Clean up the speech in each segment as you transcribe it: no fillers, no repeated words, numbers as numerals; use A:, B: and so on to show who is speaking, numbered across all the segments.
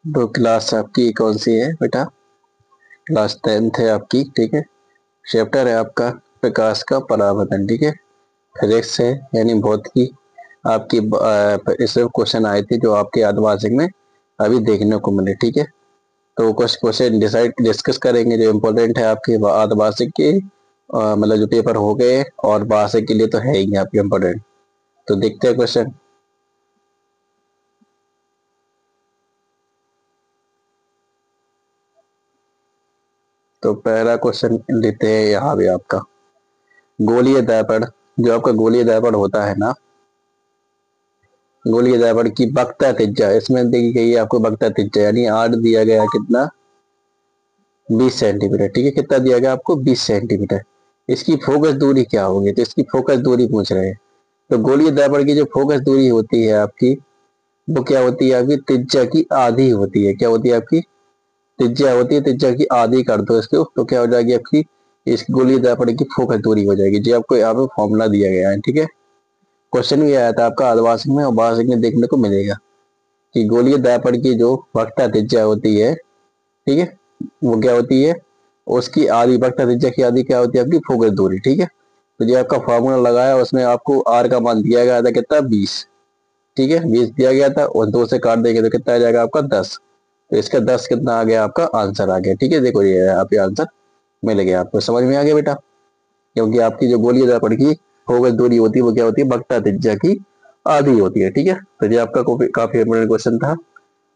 A: तो क्लास आपकी कौन सी है बेटा? क्लास 10th है आपकी, ठीक है। चैप्टर है आपका प्रकाश का परावर्तन, ठीक है। फिजिक्स है यानी भौतिकी आपकी। इसमें क्वेश्चन आए थे जो आपके अर्धवार्षिक में अभी देखने को मिले, ठीक है। तो कुछ क्वेश्चन डिस्कस करेंगे जो इम्पोर्टेंट है आपके अर्धवार्षिक के, मतलब जो पेपर हो गए और वार्षिक के लिए तो है ही आपके इम्पोर्टेंट। तो देखते हैं क्वेश्चन। तो पहला क्वेश्चन लेते हैं यहाँ भी आपका गोलीय दर्पण। जो आपका गोलीय दर्पण होता है ना, गोलीय दर्पण की वक्रता त्रिज्या इसमें देखी गई है आपको। वक्रता त्रिज्या यानी आर दिया गया कितना, 20 सेंटीमीटर, ठीक है। कितना दिया गया आपको, 20 सेंटीमीटर। इसकी फोकस दूरी क्या होगी, तो इसकी फोकस दूरी पूछ रहे हैं। तो गोलीय दर्पण की जो फोकस दूरी होती है आपकी, वो क्या होती है आपकी, त्रिज्या की आधी होती है। क्या होती है आपकी, त्रिज्या होती है, त्रिज्या की आधी कर दो इसको तो क्या हो जाएगी आपकी, इस गोलीय दर्पण की फोकस दूरी हो जाएगी। जो आपको यहाँ पे फॉर्मूला दिया गया है, ठीक है। क्वेश्चन भी आया था आपका अर्धवार्षिक में और वार्षिक में देखने को मिलेगा कि गोलीय दर्पण की जो वक्रता त्रिज्या होती है, ठीक है, वो क्या होती है, उसकी आधी वक्रता त्रिज्या की आधी क्या होती है आपकी, फोकस दूरी, ठीक है। तो जो आपका फॉर्मूला लगाया उसमें आपको आर का मान दिया गया था कितना, 20, ठीक है। 20 दिया गया था और 2 से काट देंगे तो कितना आ जाएगा आपका, 10। तो इसका 10 कितना आ गया आपका, आंसर आ गया, ठीक है। देखो ये आप आंसर मिल गया, आपको समझ में आ गया बेटा। क्योंकि आपकी जो गोलीय दर्पण की फोकस दूरी होती है वो क्या होती है, वक्रता त्रिज्या की आधी होती है, ठीक है। तो ये आपका काफी इंपोर्टेंट क्वेश्चन था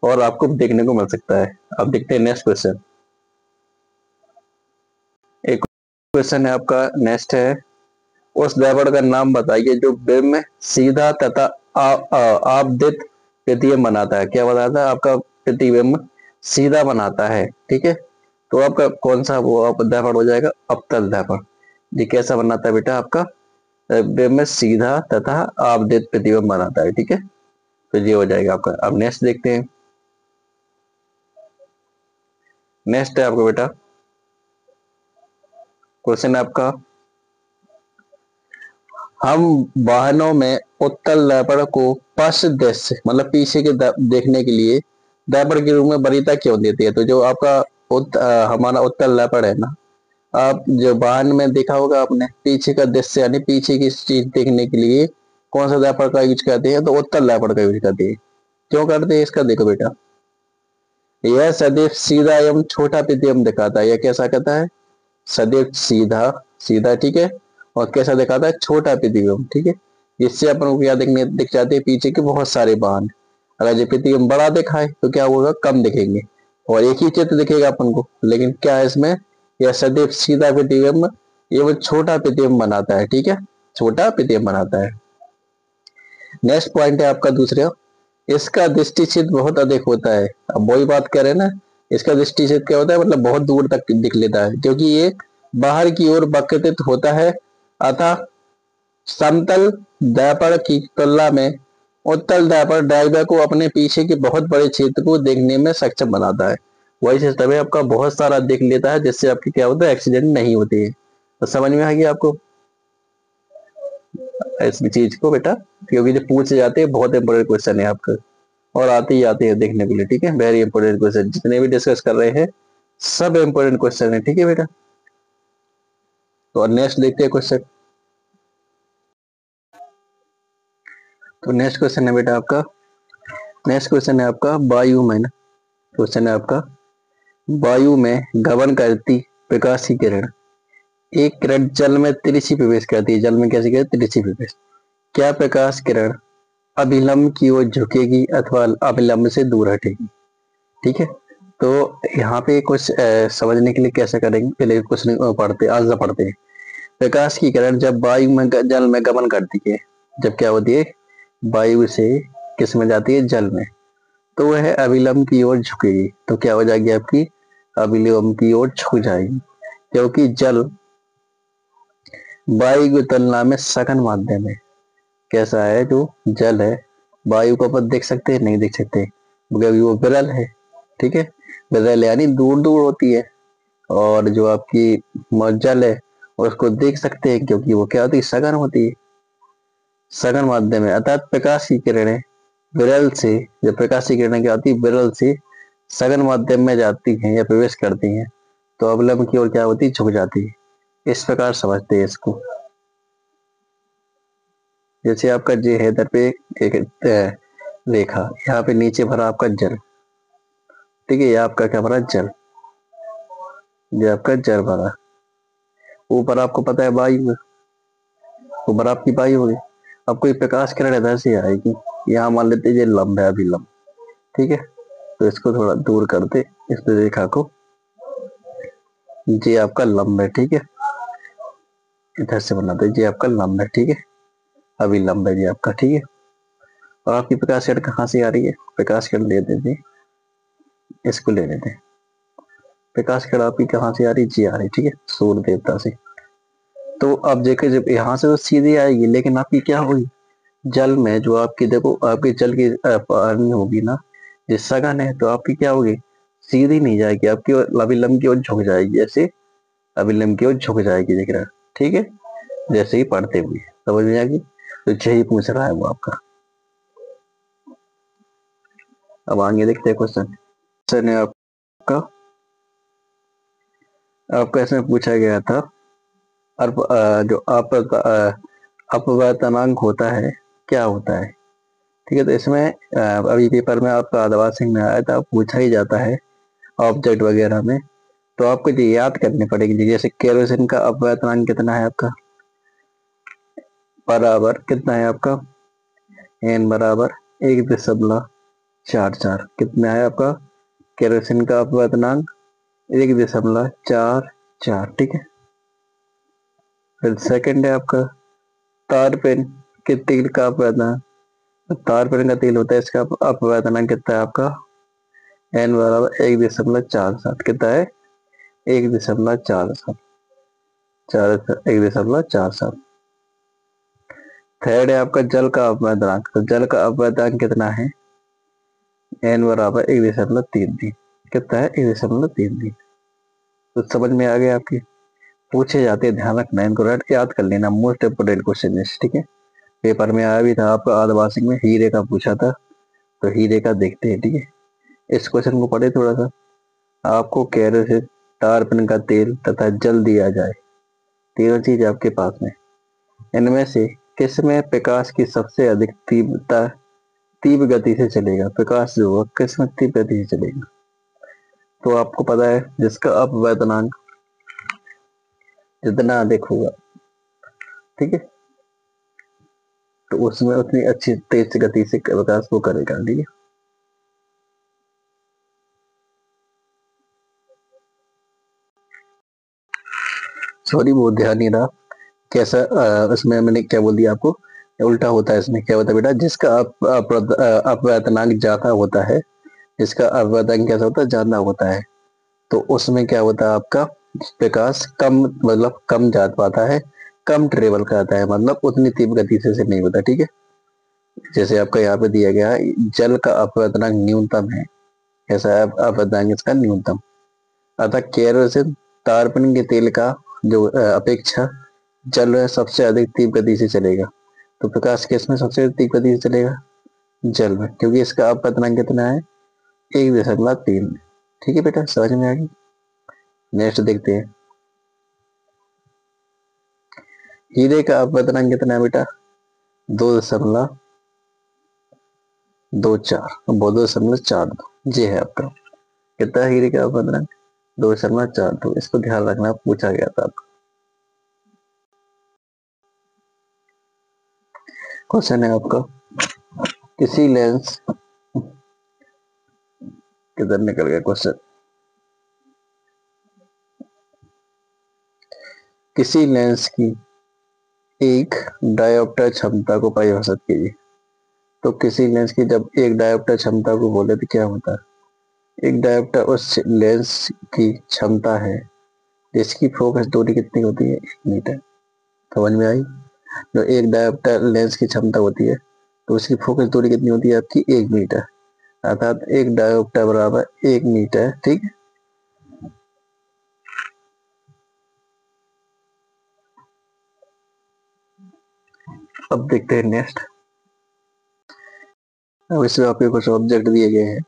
A: और आपको देखने को मिल सकता है। अब देखते हैं नेक्स्ट क्वेश्चन। एक क्वेश्चन है आपका, नेक्स्ट है, उस दर्पण का नाम बताइए जो बिंब सीधा तथा आपतित प्रतिबिंब बनाता है। क्या बनाता है आपका, प्रतिबिंब सीधा बनाता है, ठीक है। तो आपका कौन सा वो दर्पण हो जाएगा, अवतल दर्पण। ये कैसा बनाता है बेटा आपका, बिंब सीधा तथा आपतित प्रतिबिंब बनाता है, ठीक है। तो ये हो जाएगा आपका। अब नेक्स्ट देखते हैं। नेक्स्ट है आपका बेटा क्वेश्चन है आपका, हम वाहनों में उत्तल दर्पण को पार्श्व दृश्य मतलब पीछे के देखने के लिए दर्पण के रूप में वरीयता क्यों देती है। तो जो आपका हमारा उत्तल दर्पण है ना, आप जो वाहन में देखा होगा आपने, पीछे का दृश्य यानी पीछे की चीज देखने के लिए कौन सा दर्पण का यूज करते हैं, तो उत्तल दर्पण का यूज करते हैं। क्यों करते हैं इसका देखो बेटा, यह सदैव सीधा एवं छोटा प्रतिबिंब दिखाता है। यह कैसा कहता है, सदैव सीधा, सीधा, ठीक है। और कैसा दिखाता है, छोटा प्रतिबिंब, ठीक है। इससे अपन को क्या दिखने दिख जाते हैं, पीछे के बहुत सारे वाहन। अगर ये प्रतिबिंब बड़ा दिखाए तो क्या होगा, कम दिखेंगे और एक ही चित्र दिखेगा अपन को। लेकिन क्या है इसमें, यह सदैव सीधा प्रतिबिंब एवं छोटा प्रतिबिंब बनाता है, ठीक है, छोटा प्रतिबिंब बनाता है। नेक्स्ट पॉइंट है आपका दूसरा, इसका दृष्टिक्षेत्र बहुत अधिक होता है। अब वही बात कर रहे हैं ना, इसका दृष्टिक्षेत्र क्या होता है, मतलब बहुत दूर तक दिख लेता है क्योंकि ये बाहर की ओर वक्रतित होता है। अतः समतल दर्पण की तुलना में उत्तल दर्पण ड्राइवर को अपने पीछे के बहुत बड़े क्षेत्र को देखने में सक्षम बनाता है। वही सिस्टम है आपका, बहुत सारा देख लेता है जिससे आपकी क्या होता है, एक्सीडेंट नहीं होते है। तो समझ में आ गया आपको इस चीज को बेटा, क्योंकि जो पूछे जाते हैं बहुत इंपोर्टेंट क्वेश्चन है आपका और आते ही आते हैं देखने के लिए, ठीक है। वेरी इंपोर्टेंट क्वेश्चन जितने भी डिस्कस कर रहे हैं सब इंपोर्टेंट क्वेश्चन है, ठीक है बेटा। तो नेक्स्ट देखते हैं क्वेश्चन। तो नेक्स्ट क्वेश्चन है बेटा आपका, नेक्स्ट क्वेश्चन है आपका वायु में ना, क्वेश्चन है आपका वायु में गमन करती प्रकाश की किरण, एक किरण जल में तिरछी प्रवेश करती है। जल में कैसे करती, तिरछी प्रवेश। क्या प्रकाश किरण अभिलंब की ओर झुकेगी अथवा अभिलंब से दूर हटेगी, ठीक है। तो यहाँ पे कुछ समझने के लिए कैसे करेंगे, पहले क्वेश्चन पढ़ते आंसर पढ़ते हैं। प्रकाश की किरण जब वायु में जल में गमन करती है, जब क्या होती है, वायु से किस में जाती है, जल में, तो वह अभिलंब की ओर झुकेगी। तो क्या हो जाएगी आपकी, अभिलंब की ओर झुक जाएगी क्योंकि जल वायु की तुलना में सघन माध्यम है। कैसा है, जो जल है वायु को अपन देख सकते हैं, नहीं देख सकते क्योंकि वो विरल है, ठीक है। विरल यानी दूर दूर होती है। और जो आपकी जल है उसको देख सकते हैं क्योंकि वो क्या होती है, सघन होती है, सघन माध्यम है। अर्थात प्रकाश की किरणें विरल से, जब प्रकाश की किरणें क्या होती है, विरल से सघन माध्यम में जाती हैं या प्रवेश करती हैं तो अवलंब की ओर क्या होती है, झुक जाती है। इस प्रकार समझते हैं इसको। जैसे आपका जे है इधर पे एक रेखा, यहाँ पे नीचे भरा आपका जल, ठीक है, ये आपका क्या भरा, जल, ये आपका जल भरा। ऊपर आपको पता है वायु है, ऊपर आपकी वायु होगी। अब कोई प्रकाश किरण इधर से आएगी, यहाँ मान लेते हैं ये लंब है, अभिलंब, ठीक है, तो इसको थोड़ा दूर करते, इस रेखा को, ये आपका लंब है, ठीक है, इधर से बनाते ये आपका लंब है, ठीक है, अभिलंब है ये आपका, ठीक है। और आपकी प्रकाश किरण कहाँ से आ रही है, प्रकाश किरण ले देते, इसको ले लेते हैं। प्रकाश किरण आपकी कहाँ से आ रही है, जी आ रही, ठीक है, सूर्य देवता से। तो आप देखिए जब यहाँ से तो सीधी आएगी, लेकिन आपकी क्या होगी, जल में जो आपकी देखो आपकी जल की पानी होगी ना, जिस सघन है, तो आपकी क्या होगी, सीधी नहीं जाएगी, आपकी अभिलंब की ओर झुक जाएगी, ऐसे अभिलंब की ओर झुक जाएगी, देख रहा है, ठीक है, जैसे ही पढ़ते हुए समझ में आएगी। तो यही पूछ रहा है वो आपका। अब आगे देखते हैं क्वेश्चन। क्वेश्चन है आपका, आपका इसमें पूछा गया था जो अपवर्तनांक होता है क्या होता है, ठीक है। तो इसमें अभी पेपर में आपका आदिवासी सिंह में आया था, पूछा ही जाता है ऑब्जेक्ट वगैरह में, तो आपको ये याद करनी पड़ेगी। जैसे केरोसिन का अपवर्तनांक कितना है आपका, बराबर कितना है आपका, एन बराबर 1.44, कितना है आपका केरोसिन का अपवर्तनांक, 1.44, ठीक है। फिर सेकंड है आपका तार पेन के तेल का अपवर्तनांक, तो तार पेन का तेल होता है, इसका अपवर्तनांक कितना है आपका, एन बराबर 1.47, कितना है 1.47, 1.47। थर्ड है आपका जल का अपवर्तनांक, तो जल का अपवर्तनांक कितना है, एन बराबर 1.33, कितना है 1.33। तो समझ में आ गया आपकी। पूछे जाते हैं, ध्यान रखना, इनको रट याद कर लेना, मोस्ट इंपोर्टेंट क्वेश्चन है, ठीक है। पेपर में आया भी था आपका आदिवासी में, हीरे का पूछा था, तो हीरे का देखते हैं, ठीक है। इस क्वेश्चन को पढ़े थोड़ा सा। आपको केरोसिन, टारपन का तेल तथा जल दिया जाए, तीनों चीज आपके पास में, इनमें से किसमें प्रकाश की सबसे अधिक तीव्र गति से चलेगा, प्रकाश जो होगा किसमें तीव्र गति से चलेगा। तो आपको पता है जिसका अपवर्तनांक जितना अधिक होगा, ठीक है, तो उसमें उतनी अच्छी तेज गति से प्रकाश वो करेगा, ठीक है। सॉरी वो ध्यान नहीं रहा कैसा, इसमें मैंने क्या बोल दिया आपको, उल्टा होता है। इसमें क्या होता है बेटा, जिसका अपवर्तनांक ज्यादा होता है, जिसका अपवर्तनांक कैसा होता है, ज्यादा होता है, तो उसमें क्या होता है आपका प्रकाश कम, मतलब कम जा पाता है, कम ट्रेवल करता है, मतलब उतनी तीव्र गति से नहीं होता, ठीक है। जैसे आपका यहाँ पे दिया गया है, जल का अपवर्तनांक न्यूनतम है, ऐसा है अपवर्तनांक इसका न्यूनतम, अतः केरोसिन तारपन के तेल का जो अपेक्षा जल में सबसे अधिक तीव्र गति से चलेगा। तो प्रकाश किस में सबसे अधिक तीव्र गति से चलेगा, जल में, क्योंकि इसका अपवर्तनांक कितना है, 1.3। ठीक है बेटा, समझ में आ गई। नेक्स्ट देखते हैं, हीरे का अपवर्तनांक कितना है बेटा, 2.24, 2.42 जी है आपका, कितना है हीरे का अपवर्तनांक, 2.42। इसको ध्यान रखना, पूछा गया था आपको। क्वेश्चन है आपका, किसी लेंस, किधर निकल गया क्वेश्चन, किसी लेंस की एक डायोप्टर क्षमता को परिभाषित कीजिए। तो किसी लेंस की जब एक डायोप्टर क्षमता को बोले तो क्या होता है, एक डायोप्टर उस लेंस की क्षमता है जिसकी फोकस दूरी कितनी होती है, 1 मीटर। समझ में आई। जो एक डायोप्टर लेंस की क्षमता होती है, तो उसकी फोकस दूरी कितनी होती है आपकी, 1 मीटर, अर्थात एक डायोप्टर बराबर 1 मीटर, ठीक है। अब देखते हैं नेक्स्ट। अब इसमें आपके कुछ ऑब्जेक्ट दिए गए हैं,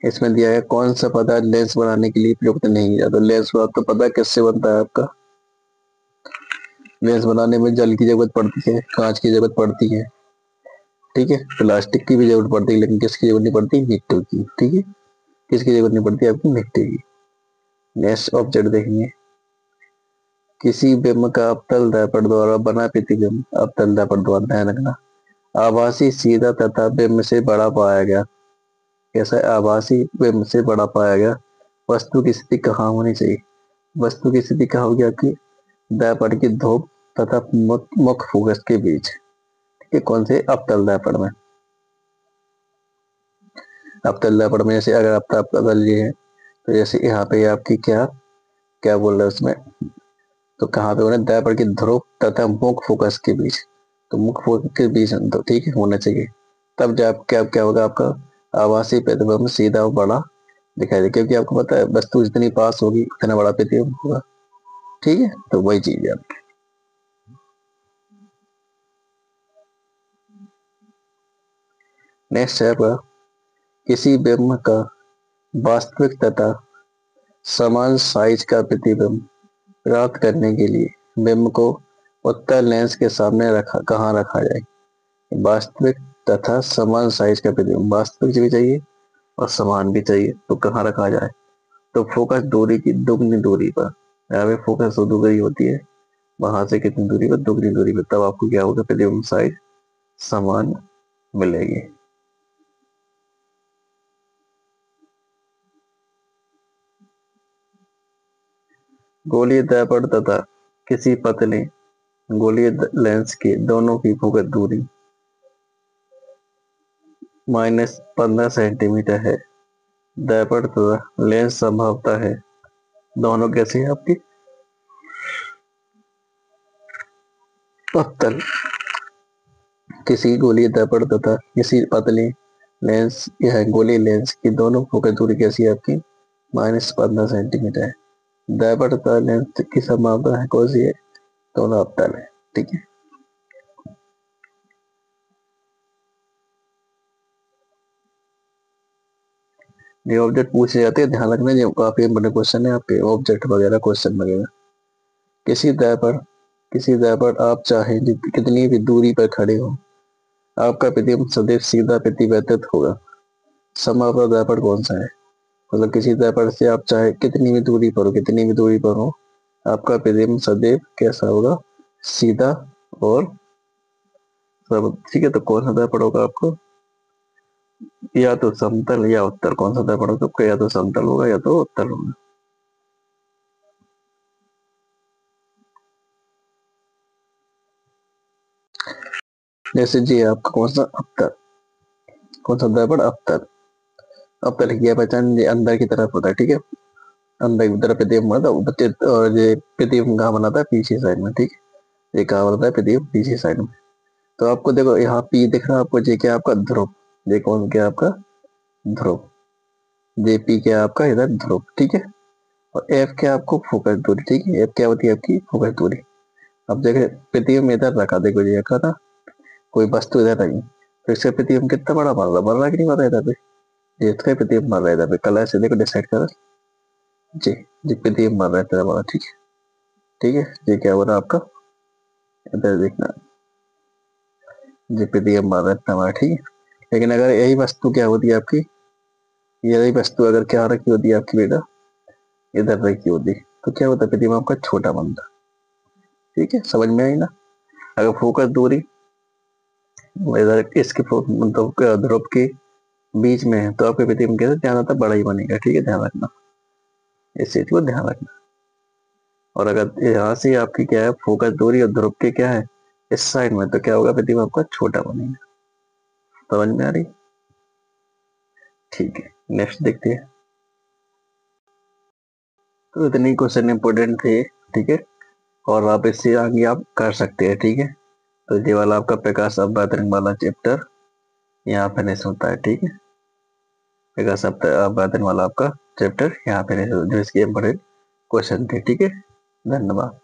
A: इसमें दिया है कौन सा पदार्थ लेंस बनाने के लिए प्रयुक्त नहीं किया। तो लेंस तो पता है किससे बनता है आपका। लेंस बनाने में जल की जरूरत पड़ती है, कांच की जरूरत पड़ती है, ठीक है, प्लास्टिक की भी जरूरत पड़ती है, लेकिन किसकी जरूरत नहीं पड़ती, मिट्टी की। ठीक है, किसकी जरूरत नहीं पड़ती, आपकी मिट्टी की। नेक्स्ट ऑब्जेक्ट देखेंगे, किसी बिंब का अवतल दर्पण द्वारा बना प्रतिबिंब, अवतल दर्पण द्वारा, ध्यान रखना, आभासी, सीधा तथा बिंब से बड़ा पाया गया। कैसा है? आभासी बिंब से बड़ा पाया गया। वस्तु की स्थिति कहाँ होनी चाहिए? वस्तु की स्थिति कहाँ होगी आपकी? दर्पण की धूप तथा मुख्य फोकस के बीच। ठीक है, कौन से? अवतल दर्पण में। अवतल दर्पण में जैसे अगर आपका अवतल ये है, तो जैसे यहाँ पे आपकी क्या क्या बोल रहे हैं उसमें, तो कहाँ पे होना? दर्पण की ध्रुव तथा मुख्य फोकस के बीच। तो मुख्य फोकस के बीच तो ठीक है होना चाहिए। तब जब क्या क्या होगा आपका आभासी प्रतिबिंब सीधा और बड़ा दिखाई दे, क्योंकि आपको पता है वस्तु जितनी पास होगी उतना बड़ा प्रतिबिंब होगा। ठीक है, तो वही चीज है। नेक्स्ट है आपका, किसी बिंब का वास्तविक तथा समान साइज का प्रतिबिंब प्राप्त करने के लिए बिंब को उत्तल लेंस के सामने कहाँ रखा जाए? वास्तविक तथा समान साइज का प्रतिबिंब, वास्तविक भी चाहिए और समान भी चाहिए, तो कहाँ रखा जाए? तो फोकस दूरी की दुगनी दूरी पर। यहाँ पे फोकस दो दूरी होती है, वहां से कितनी दूरी पर? दुगनी दूरी पर। तब आपको क्या होगा? प्रतिबिंब साइज समान मिलेगी। गोलीय दर्पण तथा किसी पतले गोलीय लेंस के दोनों की फोकस दूरी -15 सेंटीमीटर है। दर्पण तथा लेंस संभवतः है दोनों कैसे है आपकी? उत्तल। किसी गोलीय दर्पण तथा किसी पतले लेंस या गोलीय लेंस की दोनों फोकस दूरी कैसी है आपकी? -15 सेंटीमीटर है। दर्पण तथा लेंस की संभावना है कौन सी है? दोनों अवतल है। ठीक है, ये ऑब्जेक्ट पूछे जाते हैं, ध्यान रखना, ये काफी बड़े क्वेश्चन है आपके, ऑब्जेक्ट वगैरह क्वेश्चन वगैरह। किसी दर्पण किसी दर्पण आप चाहे कितनी भी दूरी पर खड़े हो, आपका प्रतिबिंब सदैव सीधा प्रतिबिंबित होगा। समापन दर्पण कौन सा है? मतलब किसी दर्पण से आप चाहे कितनी भी दूरी पर हो, कितनी भी दूरी पर हो, आपका प्रतिबिंब सदैव कैसा होगा? सीधा और सब। ठीक है, तो कौन सा दर्पण होगा आपको? या तो समतल या उत्तल। कौन सा दर्पण होगा आपका? या तो समतल होगा या तो उत्तल होगा। जैसे जी आपका कौन सा? अवतल। कौन सा दर्पण? अवतल। अवतल की पहचान ये अंदर की तरफ होता है। ठीक है, अंदर की तरफ प्रतिबिंब बनता है, और ये प्रतिबिंब कहाँ बनाता है? पीछे साइड में। ठीक है, ये कहाँ बनता है? प्रतिबिंब पीछे साइड में। तो आपको देखो यहाँ पी दिख रहा है आपको, जे क्या आपका? ध्रुव। ये कौन क्या आपका? ध्रुव। जे पी क्या आपका? इधर ध्रुव। ठीक है, और एफ क्या आपको? फोकस दूरी। ठीक है, एफ क्या होती है आपकी? फोकस दूरी। अब देखे प्रतिबिंब इधर रखा, देखो ये रखा था, कोई वस्तु इधर रही, तो इससे प्रतिबिंब कितना बड़ा बन रहा है कि नहीं बन रहा है इधर पे? ये इसका प्रतिबिंब बन रहा है इधर पे, कलर से देखो डिसाइड करो। जी, जी प्रतिबिंब बन रहा है इतना बड़ा। ठीक है, ठीक है, ये क्या हो रहा है आपका? इधर देखना, जी प्रतिबिंब बन रहा है इतना बड़ा। ठीक है, लेकिन अगर यही वस्तु क्या होती है आपकी, यही वस्तु अगर क्या रखी होती है आपकी बेटा, इधर रखी होती, तो क्या होता? प्रतिबिंब आपका छोटा बनता। ठीक है, समझ में आई ना? अगर फोकस दूरी इधर इसके मतलब ध्रुव के बीच में है, तो आपके प्रतिबिंब कैसे ध्यान आता? बड़ा ही बनेगा। ठीक है, ध्यान रखना, इस चीज को ध्यान रखना। और अगर यहाँ से आपकी क्या है? फोकस दूरी और ध्रुव के क्या है? इस साइड में, तो क्या होगा? प्रतिबिंब आपका छोटा बनेगा। समझ में आ रही? ठीक है, नेक्स्ट देखते हैं। तो इतने क्वेश्चन इंपोर्टेंट थे। ठीक है, और आप इससे आगे आप कर सकते हैं। ठीक है, तो ये वाला आपका प्रकाश अवधारण वाला चैप्टर यहाँ फिनिश होता है। ठीक है, प्रकाश अवधारण वाला आपका चैप्टर यहाँ फिनिश, जो इसके इंपोर्टेंट क्वेश्चन थे। ठीक है, धन्यवाद।